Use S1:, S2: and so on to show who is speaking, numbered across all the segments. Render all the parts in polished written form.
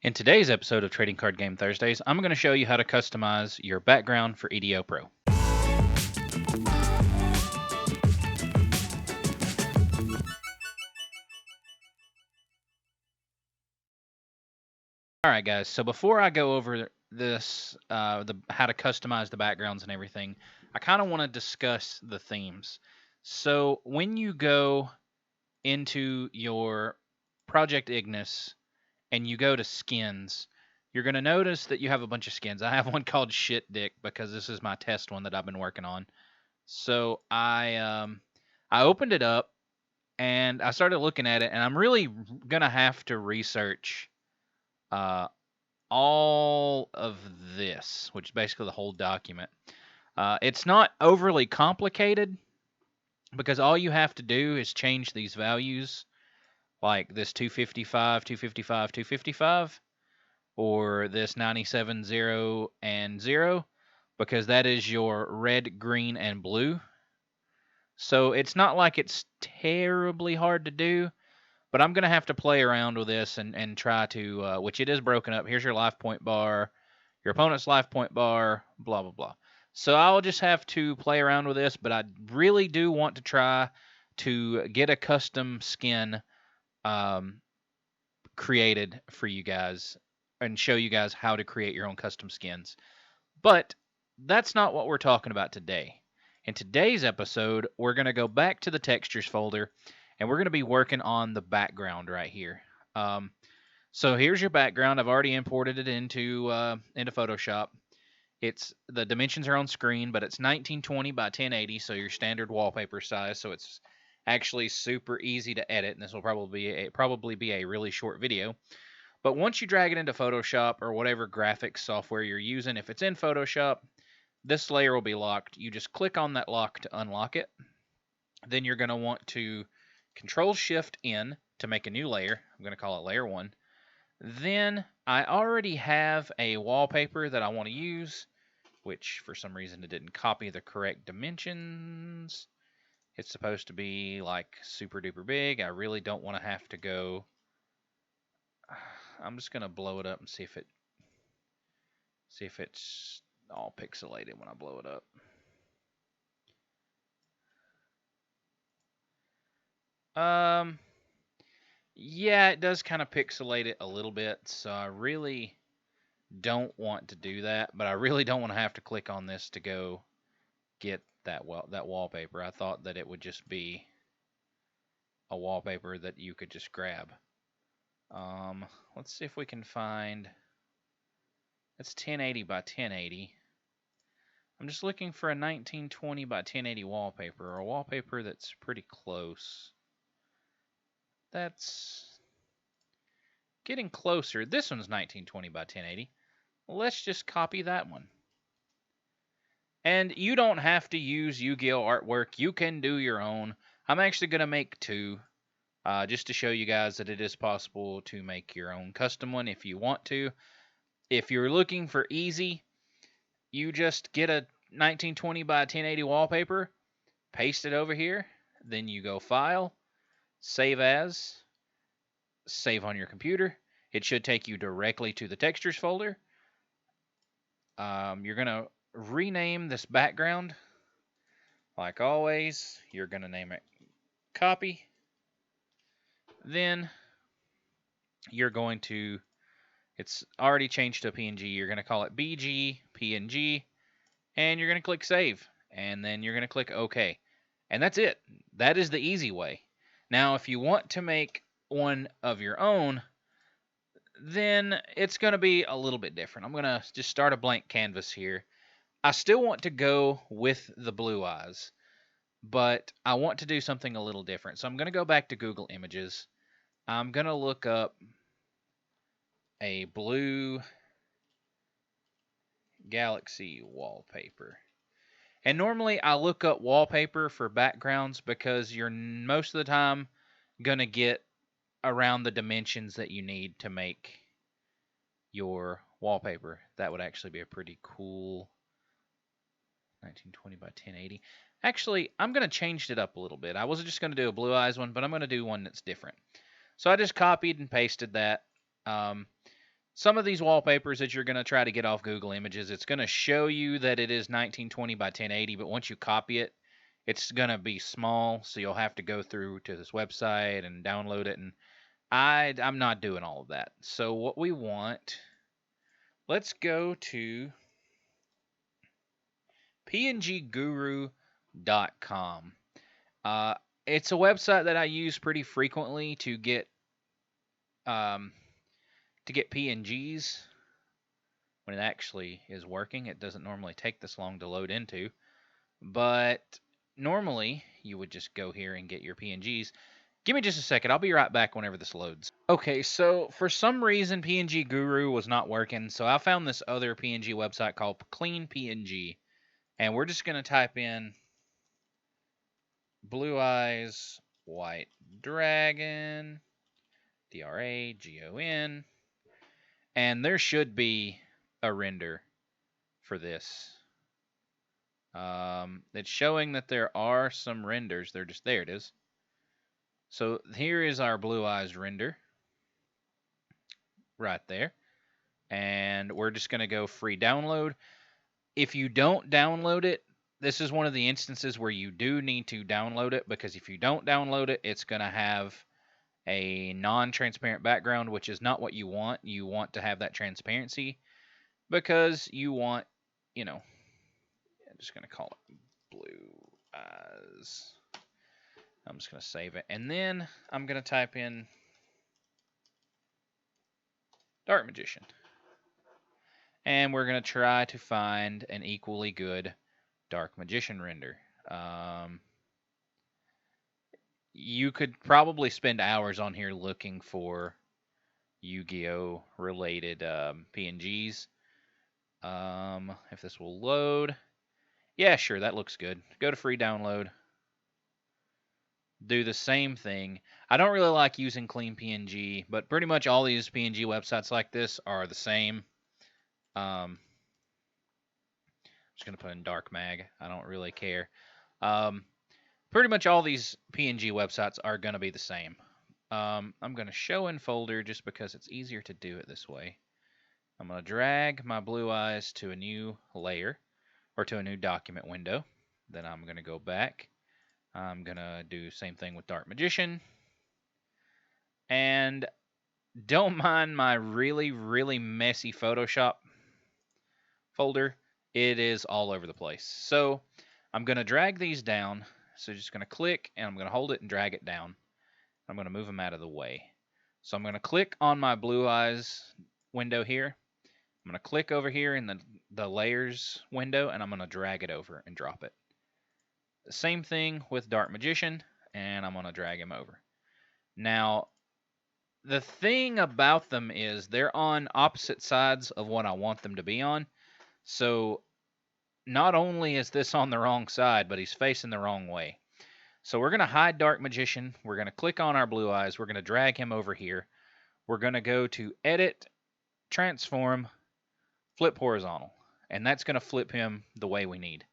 S1: In today's episode of Trading Card Game Thursdays, I'm going to show you how to customize your background for EDO Pro. Alright guys, so before I go over this, how to customize the backgrounds and everything, I kind of want to discuss the themes. So when you go into your Project Ignis and you go to skins, you're going to notice that you have a bunch of skins. I have one called Shit Dick because this is my test one that I've been working on. So I opened it up and I started looking at it, and I'm really gonna have to research uh, all of this, which is basically the whole document. It's not overly complicated because all you have to do is change these values, like this 255, 255, 255, or this 97, 0, and 0, because that is your red, green, and blue. So it's not like it's terribly hard to do, but I'm going to have to play around with this and try to, which it is broken up. Here's your life point bar, your opponent's life point bar, blah, blah, blah. So I'll just have to play around with this, but I really do want to try to get a custom skin created for you guys and show you guys how to create your own custom skins. But that's not what we're talking about today. In today's episode, we're going to go back to the textures folder, and we're going to be working on the background right here. So here's your background. I've already imported it into Photoshop. It's the dimensions are on screen, but it's 1920 by 1080, so your standard wallpaper size. So it's actually super easy to edit, and this will probably be a really short video. But once you drag it into Photoshop or whatever graphics software you're using, if it's in Photoshop, this layer will be locked. You just click on that lock to unlock it. Then you're going to want to Control-Shift-N to make a new layer. I'm going to call it Layer 1. Then I already have a wallpaper that I want to use, which for some reason it didn't copy the correct dimensions. It's supposed to be like super duper big. I really don't want to have to go. I'm just going to blow it up and see if it's all pixelated when I blow it up. Yeah, it does kind of pixelate it a little bit, so I really don't want to do that, but I really don't want to have to click on this to go get that wallpaper. I thought that it would just be a wallpaper that you could just grab. Let's see if we can find. That's 1080 by 1080. I'm just looking for a 1920 by 1080 wallpaper, or a wallpaper that's pretty close. That's getting closer. This one's 1920 by 1080. Let's just copy that one. And you don't have to use Yu-Gi-Oh artwork. You can do your own. I'm actually going to make two, just to show you guys that it is possible to make your own custom one if you want to. If you're looking for easy, you just get a 1920 by 1080 wallpaper, paste it over here, then you go File, Save As, save on your computer. It should take you directly to the Textures folder. You're going to rename this background. Like always, you're going to name it Copy. Then you're going to, it's already changed to a PNG. You're going to call it BG PNG, and you're going to click Save, and then you're going to click OK. And that's it. That is the easy way. Now, if you want to make one of your own, then it's going to be a little bit different. I'm going to just start a blank canvas here. I still want to go with the blue eyes, but I want to do something a little different. So I'm going to go back to Google Images. I'm going to look up a blue galaxy wallpaper. And normally I look up wallpaper for backgrounds because you're most of the time going to get around the dimensions that you need to make your wallpaper. That would actually be a pretty cool 1920 by 1080. Actually, I'm going to change it up a little bit. I wasn't just going to do a blue eyes one, but I'm going to do one that's different. So I just copied and pasted that. some of these wallpapers that you're going to try to get off Google Images, it's going to show you that it is 1920 by 1080, but once you copy it, it's going to be small, so you'll have to go through to this website and download it, and I'm not doing all of that. So what we want, let's go to pngguru.com. It's a website that I use pretty frequently to get PNGs when it actually is working. It doesn't normally take this long to load into, but normally you would just go here and get your PNGs. Give me just a second. I'll be right back whenever this loads. Okay, so for some reason PNG Guru was not working, so I found this other PNG website called Clean PNG, and we're just going to type in Blue Eyes White Dragon, DRAGON, and there should be a render for this. It's showing that there are some renders. They're just there. It is. So here is our Blue Eyes render right there, and we're just going to go free download. If you don't download it, this is one of the instances where you do need to download it, because if you don't download it, it's going to have a non-transparent background, which is not what you want. You want to have that transparency because you want, I'm just going to call it Blue Eyes. I'm just going to save it. And then I'm going to type in Dark Magician. And we're going to try to find an equally good Dark Magician render. You could probably spend hours on here looking for Yu-Gi-Oh! Related PNGs. If this will load. Yeah, sure, that looks good. Go to free download. Do the same thing. I don't really like using Clean PNG, but pretty much all these PNG websites like this are the same. I'm just going to put in Dark Mag. I don't really care. Pretty much all these PNG websites are going to be the same. I'm going to show in folder just because it's easier to do it this way. I'm going to drag my Blue Eyes to a new layer or to a new document window. Then I'm going to go back. I'm going to do the same thing with Dark Magician. And don't mind my really, really messy Photoshop folder. It is all over the place. So I'm going to drag these down. So just going to click, and I'm going to hold it and drag it down. I'm going to move them out of the way. So I'm going to click on my Blue Eyes window here. I'm going to click over here in the layers window, and I'm going to drag it over and drop it. The same thing with Dark Magician, and I'm going to drag him over. Now, the thing about them is they're on opposite sides of what I want them to be on. So not only is this on the wrong side, but he's facing the wrong way. So we're going to hide Dark Magician. We're going to click on our Blue Eyes. We're going to drag him over here. We're going to go to Edit, Transform, Flip Horizontal. And that's going to flip him the way we need.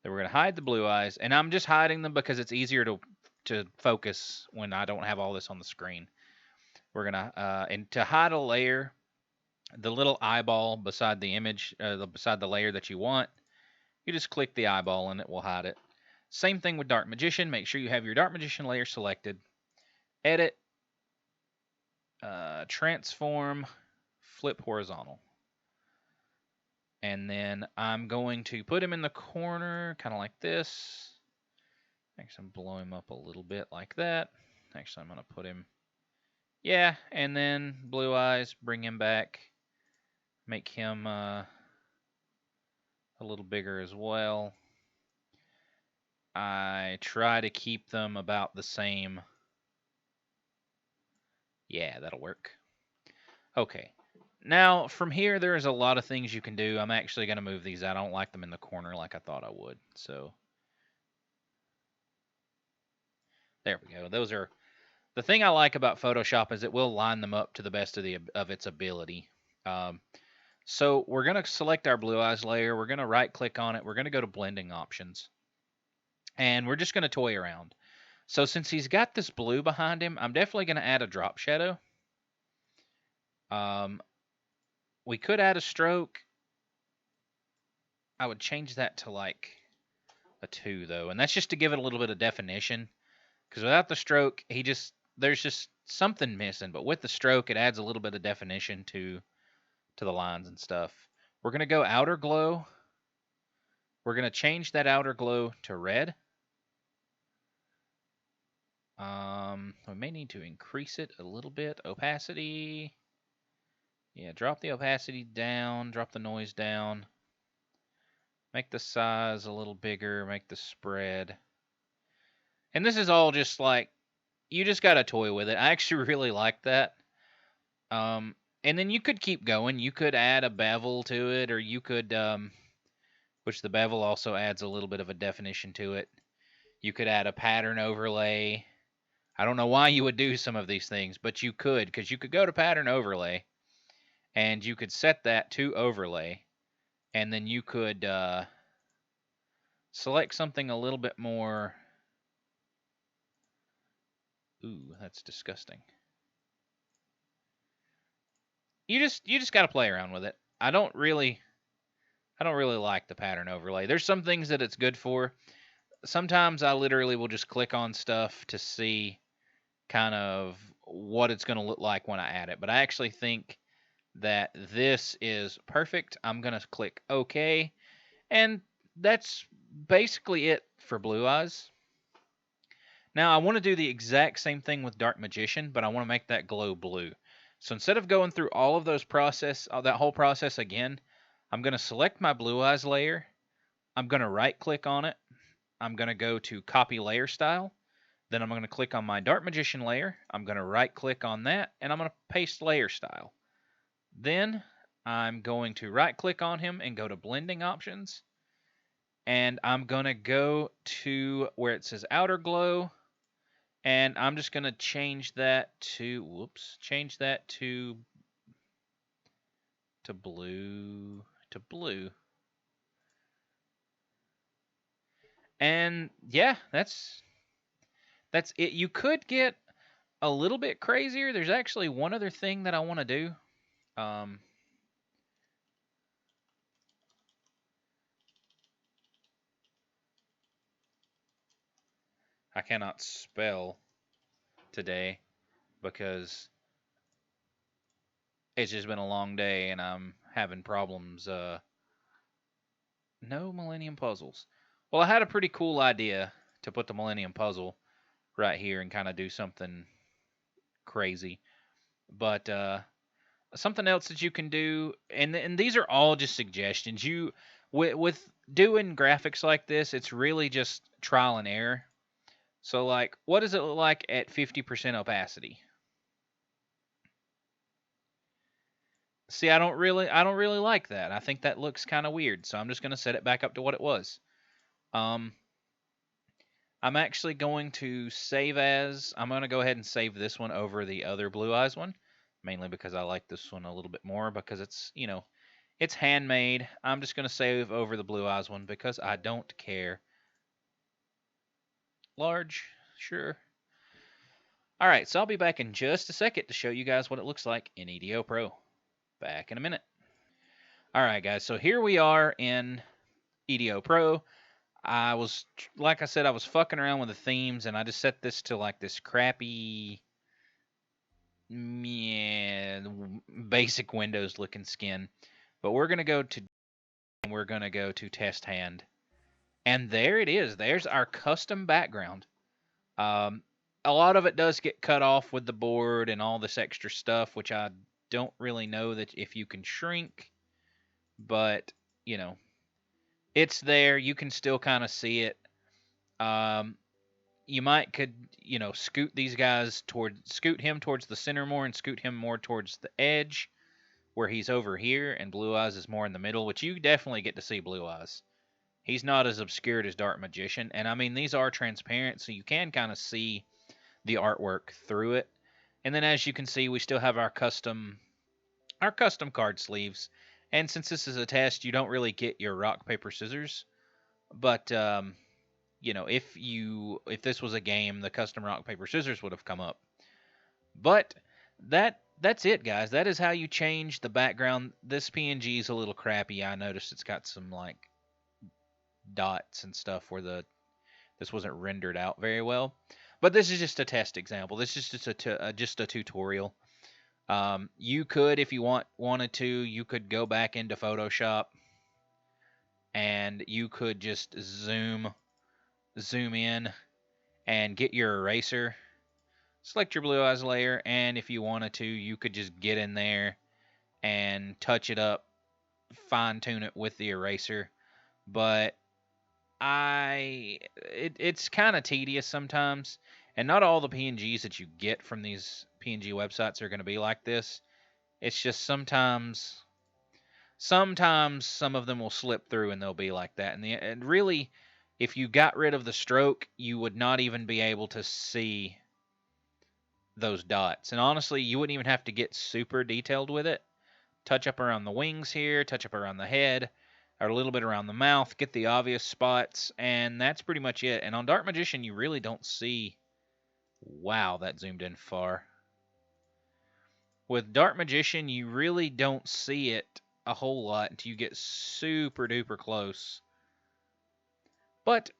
S1: Then we're going to hide the Blue Eyes. And I'm just hiding them because it's easier to focus when I don't have all this on the screen. We're going to, and to hide a layer, the little eyeball beside the image, beside the layer that you want, you just click the eyeball and it will hide it. Same thing with Dark Magician. Make sure you have your Dark Magician layer selected. Edit, Transform, Flip Horizontal. And then I'm going to put him in the corner, kind of like this. Actually, I'm blow him up a little bit like that. Actually, I'm going to put him, yeah, and then Blue Eyes, bring him back. Make him a little bigger as well. I try to keep them about the same. Yeah, that'll work. Okay. Now, from here, there's a lot of things you can do. I'm actually going to move these out. I don't like them in the corner like I thought I would. So, there we go. Those are... The thing I like about Photoshop is it will line them up to the best of its ability. So, we're going to select our Blue Eyes layer. We're going to right-click on it. We're going to go to Blending Options. And we're just going to toy around. So, since he's got this blue behind him, I'm definitely going to add a drop shadow. We could add a stroke. I would change that to like a 2 though, and that's just to give it a little bit of definition. Because without the stroke, there's just something missing. But with the stroke, it adds a little bit of definition to the lines and stuff. We're gonna go outer glow. We're gonna change that outer glow to red. We may need to increase it a little bit. Opacity. Yeah, drop the opacity down, drop the noise down. Make the size a little bigger, make the spread. And this is all just like, you just got to toy with it. I actually really like that. And then you could keep going. You could add a bevel to it, or you could, which the bevel also adds a little bit of a definition to it. You could add a pattern overlay. I don't know why you would do some of these things, but you could, because you could go to pattern overlay, and you could set that to overlay, and then you could select something a little bit more. Ooh, that's disgusting. You just got to play around with it. I don't really like the pattern overlay. There's some things that it's good for. Sometimes I literally will just click on stuff to see kind of what it's going to look like when I add it. But I actually think that this is perfect. I'm going to click OK. And that's basically it for Blue Eyes. Now I want to do the exact same thing with Dark Magician, but I want to make that glow blue. So instead of going through all of those that whole process again, I'm going to select my Blue Eyes layer. I'm going to right click on it. I'm going to go to copy layer style. Then I'm going to click on my Dark Magician layer. I'm going to right click on that, and I'm going to paste layer style. Then I'm going to right click on him and go to blending options. And I'm going to go to where it says outer glow. And I'm just going to change that to, blue, And yeah, that's it. You could get a little bit crazier. There's actually one other thing that I want to do. I cannot spell today because it's just been a long day and I'm having problems. No Millennium Puzzles. Well, I had a pretty cool idea to put the Millennium Puzzle right here and kind of do something crazy. But something else that you can do, and these are all just suggestions. With doing graphics like this, it's really just trial and error. So like, what does it look like at 50% opacity? See, I don't really like that. I think that looks kind of weird. So I'm just going to set it back up to what it was. I'm actually going to save as. I'm going to go ahead and save this one over the other Blue Eyes one, mainly because I like this one a little bit more because it's, it's handmade. I'm just going to save over the Blue Eyes one because I don't care. Large, sure. All right, so I'll be back in just a second to show you guys what it looks like in EDO Pro. Back in a minute. All right, guys, so here we are in EDO Pro. Like I said, I was fucking around with the themes, and I just set this to like this crappy, basic Windows looking skin. But we're gonna go to test hand, and there it is. There's our custom background. A lot of it does get cut off with the board and all this extra stuff, which I don't really know that if you can shrink, but it's there. You can still kind of see it. You could scoot him towards the center more and scoot him more towards the edge where he's over here, and Blue Eyes is more in the middle, which you definitely get to see Blue Eyes. He's not as obscured as Dark Magician, and I mean, these are transparent, so you can kind of see the artwork through it. And then as you can see, we still have our custom card sleeves. And since this is a test, you don't really get your rock, paper, scissors. But if this was a game, the custom rock, paper, scissors would have come up. But that that's it, guys. That is how you change the background. This PNG is a little crappy. I noticed it's got some like dots and stuff where this wasn't rendered out very well. But this is just a test example. This is just a tutorial. You could, if you wanted to, you could go back into Photoshop and you could just zoom in and get your eraser. Select your blue eyes layer, and if you wanted to, you could just get in there and touch it up, fine tune it with the eraser. But it's kind of tedious sometimes, and not all the PNGs that you get from these PNG websites are going to be like this. It's just sometimes some of them will slip through and they'll be like that. And really, if you got rid of the stroke, you would not even be able to see those dots. And honestly, you wouldn't even have to get super detailed with it. Touch up around the wings here, touch up around the head, or a little bit around the mouth, get the obvious spots, and that's pretty much it. And on Dark Magician, you really don't see... Wow, that zoomed in far. With Dark Magician, you really don't see it a whole lot until you get super duper close. But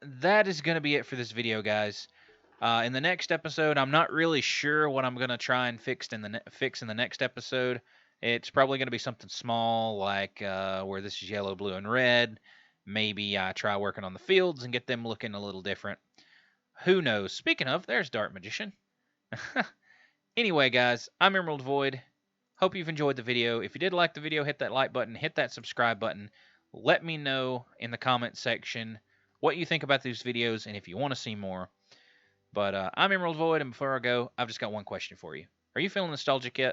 S1: that is going to be it for this video, guys. In the next episode, I'm not really sure what I'm going to try and fix in the next episode. It's probably going to be something small, like where this is yellow, blue, and red. Maybe I try working on the fields and get them looking a little different. Who knows? Speaking of, there's Dark Magician. Anyway, guys, I'm Emerald Void. Hope you've enjoyed the video. If you did like the video, hit that like button, hit that subscribe button. Let me know in the comment section what you think about these videos and if you want to see more. But I'm Emerald Void, and before I go, I've just got one question for you. Are you feeling nostalgic yet?